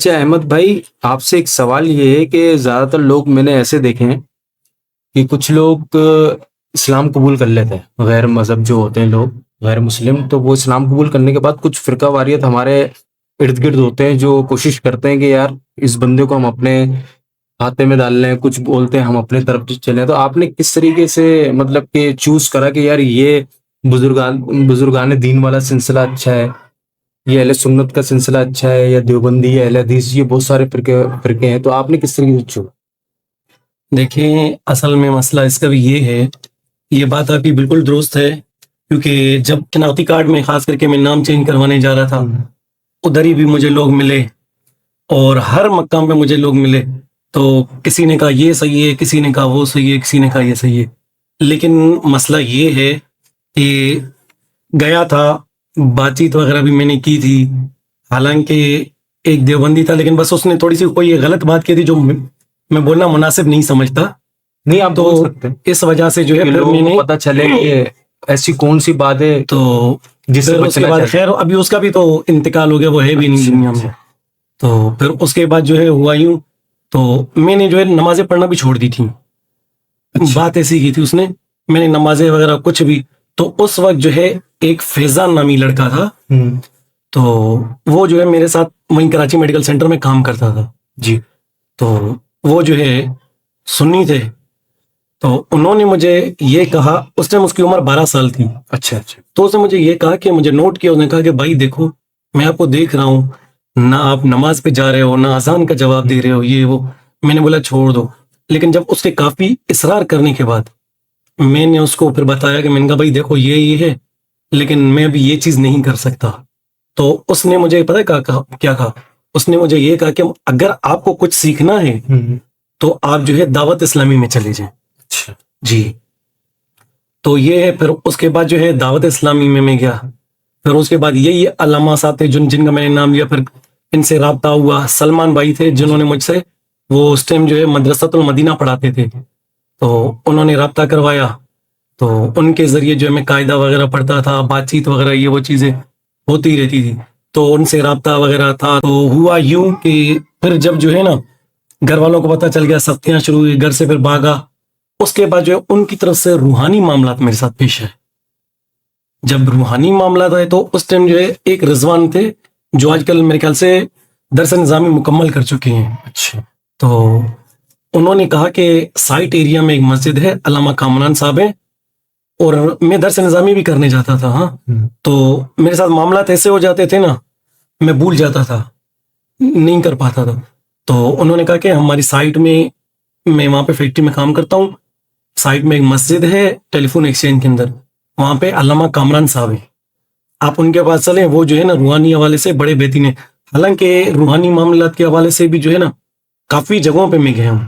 اچھا احمد بھائی، آپ سے ایک سوال یہ ہے کہ زیادہ تر لوگ میں نے ایسے دیکھے ہیں کہ کچھ لوگ اسلام قبول کر لیتے ہیں، غیر مذہب جو ہوتے ہیں لوگ غیر مسلم، تو وہ اسلام قبول کرنے کے بعد کچھ فرقہ واریت ہمارے ارد گرد ہوتے ہیں جو کوشش کرتے ہیں کہ یار اس بندے کو ہم اپنے کھاتے میں ڈال لیں، کچھ بولتے ہیں ہم اپنے طرف چلیں. تو آپ نے کس طریقے سے مطلب کہ چوز کرا کہ یار یہ بزرگان دین والا سلسلہ اچھا ہے، یہ اہل سنت کا سلسلہ اچھا ہے، یا دیوبندی ہے، اہل حدیث، یہ بہت سارے فرقے ہیں، تو آپ نے کس طریقے سے چنا؟ دیکھیں، اصل میں مسئلہ اس کا بھی یہ ہے، یہ بات آپ کی بالکل درست ہے، کیونکہ جب شناختی کارڈ میں خاص کر کے میں نام چینج کروانے جا رہا تھا، ادھر ہی بھی مجھے لوگ ملے اور ہر مقام پہ مجھے لوگ ملے، تو کسی نے کہا یہ صحیح ہے، کسی نے کہا وہ صحیح ہے، کسی نے کہا یہ صحیح ہے. لیکن مسئلہ یہ ہے کہ گیا تھا، بات چیت وغیرہ بھی میں نے کی تھی، حالانکہ ایک دیوبندی تھا، لیکن بس اس نے تھوڑی سی کوئی غلط بات کی تھی جو میں بولنا مناسب نہیں سمجھتا. نہیں، آپ تو بول سکتے ہیں اس وجہ سے جو ہے کہ پھر لوگوں میں کو نے پتہ چلے کہ ایسی کون سی بات ہے تو جس سے پھر اس کے بچنا بعد چاہیے. خیر ابھی اس کا بھی تو انتقال ہو گیا، وہ ہے بھی نہیں دنیا میں. تو پھر اس کے بعد جو ہے ہوا یوں، تو میں نے جو ہے نمازیں پڑھنا بھی چھوڑ دی تھی. بات ایسی کی تھی اس نے، میں نے نمازیں وغیرہ کچھ بھی. تو اس وقت جو ہے ایک فیضان نامی لڑکا تھا، تو وہ جو ہے میرے ساتھ وہیں کراچی میڈیکل سینٹر میں کام کرتا تھا. جی. تو وہ جو ہے سنی تھے، تو انہوں نے مجھے یہ کہا، اس ٹائم اس کی عمر 12 سال تھی. اچھا اچھا. تو اس نے مجھے یہ کہا کہ مجھے نوٹ کیا، اس نے کہا کہ بھائی دیکھو، میں آپ کو دیکھ رہا ہوں، نہ آپ نماز پہ جا رہے ہو، نہ اذان کا جواب دے رہے ہو، یہ وہ. میں نے بولا چھوڑ دو. لیکن جب اس کے کافی اصرار کرنے کے بعد میں نے اس کو پھر بتایا کہ میں نے کہا بھائی دیکھو یہ ہے، لیکن میں ابھی یہ چیز نہیں کر سکتا. تو اس نے مجھے پتہ کیا کہا، اس نے مجھے یہ کہا کہ اگر آپ کو کچھ سیکھنا ہے تو آپ جو ہے دعوت اسلامی میں چلے جائیں. اچھا جی. تو یہ ہے، پھر اس کے بعد جو ہے دعوت اسلامی میں گیا. پھر اس کے بعد یہی علامہ صاحب تھے جن کا میں نے نام لیا، پھر ان سے رابطہ ہوا. سلمان بھائی تھے جنہوں نے مجھ سے، وہ اس ٹائم جو ہے مدرسۃ المدینہ پڑھاتے تھے، تو انہوں نے رابطہ کروایا. تو ان کے ذریعے جو ہے میں قاعدہ وغیرہ پڑھتا تھا، بات چیت وغیرہ یہ وہ چیزیں ہوتی رہتی تھی. تو ان سے رابطہ وغیرہ تھا. تو ہوا یوں کہ پھر جب جو ہے نا گھر والوں کو پتہ چل گیا، سختیاں شروع ہوئی، گھر سے پھر بھاگا. اس کے بعد جو ہے ان کی طرف سے روحانی معاملات میرے ساتھ پیش ہے. جب روحانی معاملات آئے تو اس ٹائم جو ہے ایک رضوان تھے جو آج کل میرے خیال سے درس نظامی مکمل کر چکے ہیں. اچھا. تو انہوں نے کہا کہ سائٹ ایریا میں ایک مسجد ہے، علامہ کامران صاحب ہیں، اور میں درس نظامی بھی کرنے جاتا تھا. ہاں. تو میرے ساتھ معاملات ایسے ہو جاتے تھے نا، میں بھول جاتا تھا، نہیں کر پاتا تھا. تو انہوں نے کہا کہ ہماری سائٹ میں وہاں پہ فیکٹری میں کام کرتا ہوں، سائٹ میں ایک مسجد ہے ٹیلی فون ایکسچینج کے اندر، وہاں پہ علامہ کامران صاحب ہیں، آپ ان کے پاس چلیں. وہ جو ہے نا روحانی حوالے سے بڑے بہترین ہیں. حالانکہ روحانی معاملات کے حوالے سے بھی جو ہے نا کافی جگہوں پہ میں گیا ہوں،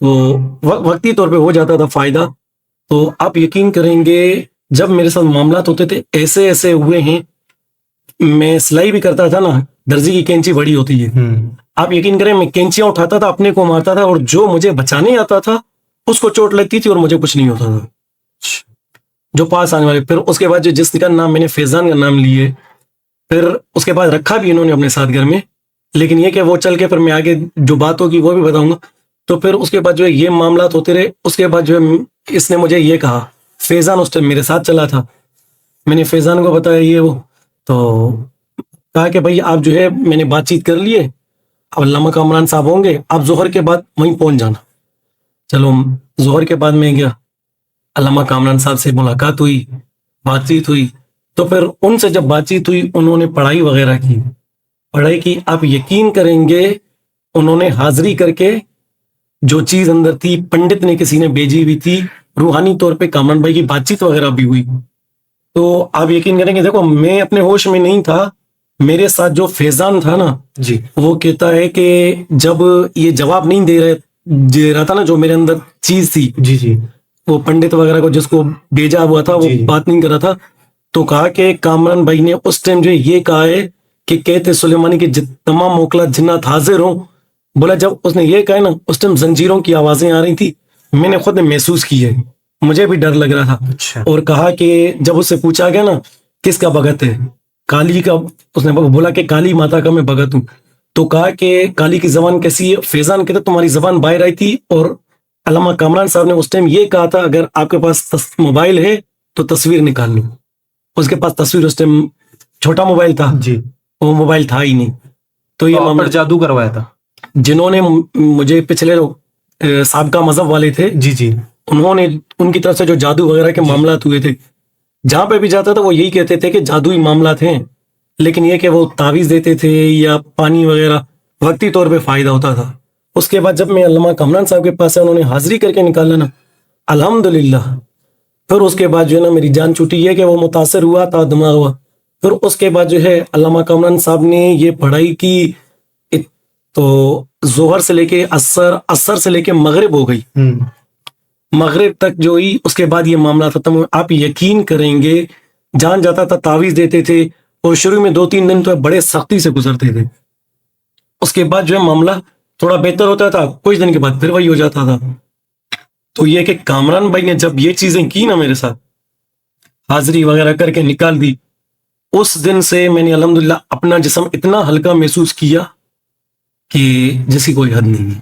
تو وقتی طور پہ ہو جاتا تھا فائدہ. تو آپ یقین کریں گے، جب میرے ساتھ معاملات ہوتے تھے ایسے ہوئے ہیں. میں سلائی بھی کرتا تھا نا، درزی کی کینچی بڑی ہوتی ہے، آپ یقین کریں میں کینچیاں اٹھاتا تھا، اپنے کو مارتا تھا، اور جو مجھے بچانے آتا تھا اس کو چوٹ لگتی تھی اور مجھے کچھ نہیں ہوتا تھا جو پاس آنے والے. پھر اس کے بعد جو جس کا نام میں نے فیضان کا نام لیے، پھر اس کے بعد رکھا بھی انہوں نے اپنے ساتھ گھر میں، لیکن یہ کہ وہ چل کے پھر میں آگے جو بات ہوگی وہ بھی بتاؤں گا. تو پھر اس کے بعد جو ہے یہ معاملات ہوتے رہے. اس کے بعد جو ہے اس نے مجھے یہ کہا، فیضان اس ٹائم میرے ساتھ چلا تھا، میں نے فیضان کو بتایا یہ وہ، تو کہا کہ بھائی آپ جو ہے میں نے بات چیت کر لیے، اب علامہ کامران صاحب ہوں گے، آپ ظہر کے بعد وہیں پہنچ جانا. چلو ظہر کے بعد میں گیا، علامہ کامران صاحب سے ملاقات ہوئی، بات چیت ہوئی. تو پھر ان سے جب بات چیت ہوئی، انہوں نے پڑھائی وغیرہ کی. آپ یقین کریں گے انہوں نے حاضری کر کے جو چیز اندر تھی، پنڈت نے کسی نے بھیجی ہوئی تھی، روحانی طور پہ کامران بھائی کی بات چیت وغیرہ بھی ہوئی. تو آپ یقین کریں گے، دیکھو میں اپنے ہوش میں نہیں تھا، میرے ساتھ جو فیضان تھا نا جی، وہ کہتا ہے کہ جب یہ جواب نہیں دے رہا تھا نا، جو میرے اندر چیز تھی، جی جی، وہ پنڈت وغیرہ کو جس کو بھیجا ہوا تھا وہ بات نہیں کر رہا تھا. تو کہا کہ کامران بھائی نے اس ٹائم جو یہ کہا ہے کہ کہتے سلیمانی کے تمام موکلات جنات حاضر ہوں. بولا جب اس نے یہ کہا نا، اس ٹائم زنجیروں کی آوازیں آ رہی تھی، میں نے خود محسوس کی ہے، مجھے بھی ڈر لگ رہا تھا. اچھا. اور کہا کہ جب اس سے پوچھا گیا نا کس کا بھگت ہے، کالی کا، اس نے بولا کہ کالی ماتا کا میں بھگت ہوں. تو کہا کہ کالی کی زبان کیسی ہے؟ فیضان کہتا تمہاری زبان باہر آئی تھی، اور علامہ کامران صاحب نے اس ٹائم یہ کہا تھا اگر آپ کے پاس موبائل ہے تو تصویر نکال لو. اس کے پاس تصویر اس ٹائم چھوٹا موبائل تھا، جی. وہ موبائل تھا ہی نہیں. تو یہ آپ پر معاملہ جادو کروایا تھا. جنہوں نے مجھے پچھلے سابقہ مذہب والے تھے، جی جی. انہوں نے ان کی طرف سے جو جادو وغیرہ کے معاملات ہوئے تھے، جہاں پہ بھی جاتا تھا وہ یہی کہتے تھے کہ جادوئی معاملات ہیں، لیکن یہ کہ وہ تعویذ دیتے تھے یا پانی وغیرہ وقتی طور پہ فائدہ ہوتا تھا. اس کے بعد جب میں علامہ کامران صاحب کے پاس سے انہوں نے حاضری کر کے نکالا نا، الحمدللہ، پھر اس کے بعد جو ہے نا میری جان چھوٹی ہے کہ وہ متاثر ہوا تھا دماغ ہوا. پھر اس کے بعد جو ہے علامہ کامران صاحب نے یہ پڑھائی کی تو ظہر سے لے کے عصر سے لے کے مغرب ہو گئی، مغرب تک جو ہوئی. اس کے بعد یہ معاملہ ختم ہوا. آپ یقین کریں گے جان جاتا تھا تعویذ دیتے تھے، اور شروع میں 2-3 دن تو بڑے سختی سے گزرتے تھے. اس کے بعد جو ہے معاملہ تھوڑا بہتر ہوتا تھا، کچھ دن کے بعد پھر وہی ہو جاتا تھا. تو یہ کہ کامران بھائی نے جب یہ چیزیں کی نا میرے ساتھ، حاضری وغیرہ کر کے نکال دی، اس دن سے میں نے الحمدللہ اپنا جسم اتنا ہلکا محسوس کیا کہ جس کی کوئی حد نہیں ہے.